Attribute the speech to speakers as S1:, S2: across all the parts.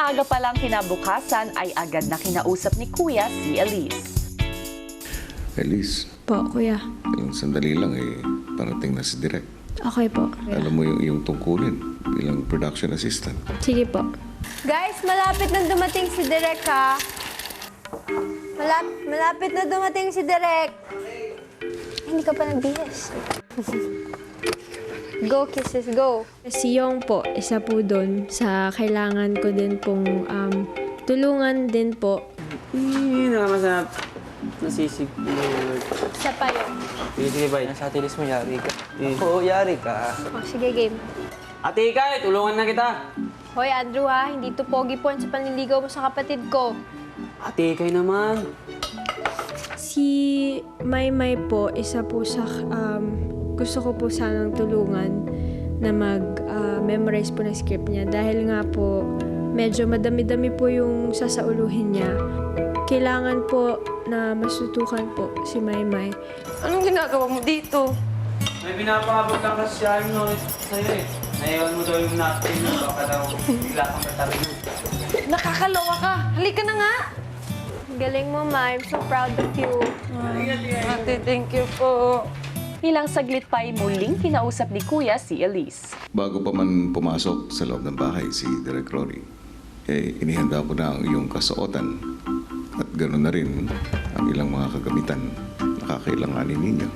S1: Maaga pa lang kinabukasan ay agad na kinausap ni Kuya si Elise.
S2: Elise,
S3: Po, kuya.
S2: yung sandali lang parating na si Direk.
S3: Okay po. Kuya.
S2: Alam mo yung tungkulin bilang production assistant.
S3: Sige po.
S4: Guys, malapit na dumating si Direk, ha? Malapit na dumating si Direk. Hindi ka pa nagbihis. Go, kisses, go.
S3: Si Yong po, isa po doon sa kailangan ko din pong tulungan din po.
S5: Nakamasarap. Nasisig.
S4: Isa pa yun.
S5: Sige, bye. Nasa atilis mo, yari ka. Oo, yari ka.
S4: Oh, sige, game.
S5: Ate Ikay, tulungan na kita.
S4: Hoy, Andrew, ha? Hindi to pogi po sa panliligaw mo sa kapatid ko.
S5: Ate Ikay naman.
S3: Si Maymay po, isa po sa gusto ko po sanang tulungan na mag-memorize po ng script niya. Dahil nga po, medyo madami-dami po yung sasauluhin niya. Kailangan po na masutukan po si Maymay.
S6: Anong ginagawa mo dito?
S5: May pinapakabot lang kasi siya yung knowledge sa'yo eh. Naiwan mo daw yung napkin mo, baka daw bigla kang matarin.
S6: Nakakaloka ka. Halika na nga.
S4: Galing mo, Ma. I'm so proud of you.
S6: Ate, thank you po.
S1: Ilang saglit pa ay muling kinausap ni Kuya si Elise.
S2: Bago pa man pumasok sa loob ng bahay si Direk Rory, inihanda ko na ang iyong kasuotan at ganoon na rin ang ilang mga kagamitan na kakailanganin ninyo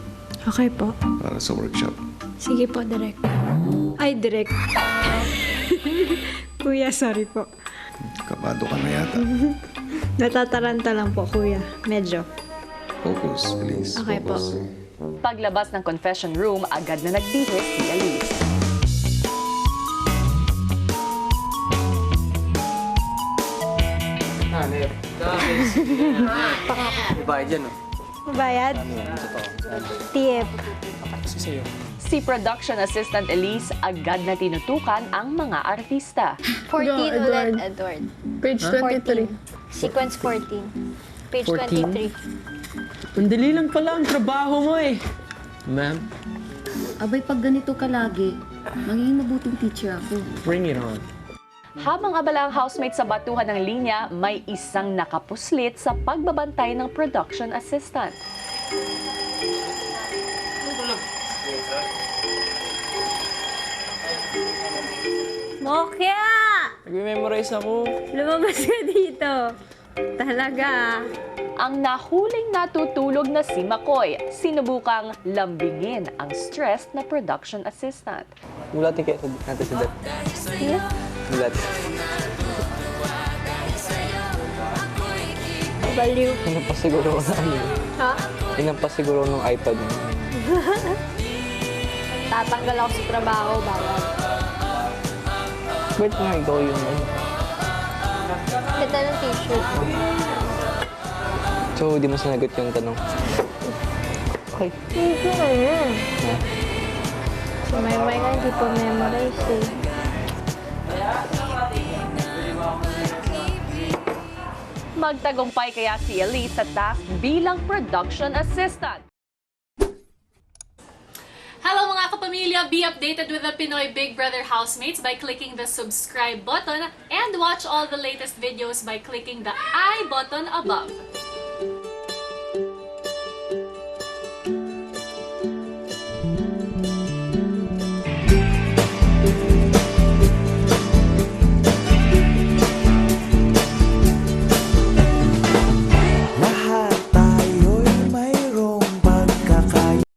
S3: Okay po.
S2: para sa workshop.
S3: Sige po, Direk. Ay, Direk. Kuya, sorry po.
S2: Kabado ka na yata.
S3: Natataranta lang po, Kuya. Medyo.
S2: Focus, Elise.
S3: Okay po.
S2: Focus.
S1: Paglabas ng confession room, agad na nagbihis si Elise.
S5: Hanip. Ibayad yan, oh.
S4: Mabayad? Tip.
S5: Kasi sa'yo.
S1: Si production assistant Elise agad na tinutukan ang mga artista.
S4: 14 ulit, Edward.
S6: Page 23.
S4: 14. Sequence 14. Page
S5: 14?
S4: 23.
S5: Ang dali lang pala ang trabaho mo eh. Ma'am,
S7: Abay, pag ganito ka lagi, magiging mabuting teacher ako.
S5: bring it on.
S1: Habang abala ang housemate sa batuhan ng linya, may isang nakapuslit sa pagbabantay ng production assistant.
S4: Mokya!
S5: Nag-memorize ako.
S4: Lumabas ka dito. Talaga.
S1: Ang nahuling natutulog na si McCoy, sinubukang lambingin ang stressed na production assistant.
S5: Mulat kayo natin sa dat. Mulat.
S4: Baliw.
S5: Inan pa siguro na ano.
S4: Ha?
S5: Inan pa siguro ng iPad mo.
S4: Tatanggal ako sa trabaho, bawal.
S5: Ba't nga ikaw yung ano?
S4: Ganda ng t-shirt.
S5: So, di mo sinagot yung tanong. Okay.
S4: Hindi na yun. Si Maymay nga hindi po memorize eh.
S1: Magtagumpay kaya si Elise sa task bilang production assistant.
S8: Hello mga kapamilya! Be updated with the Pinoy Big Brother housemates by clicking the subscribe button and watch all the latest videos by clicking the I button above.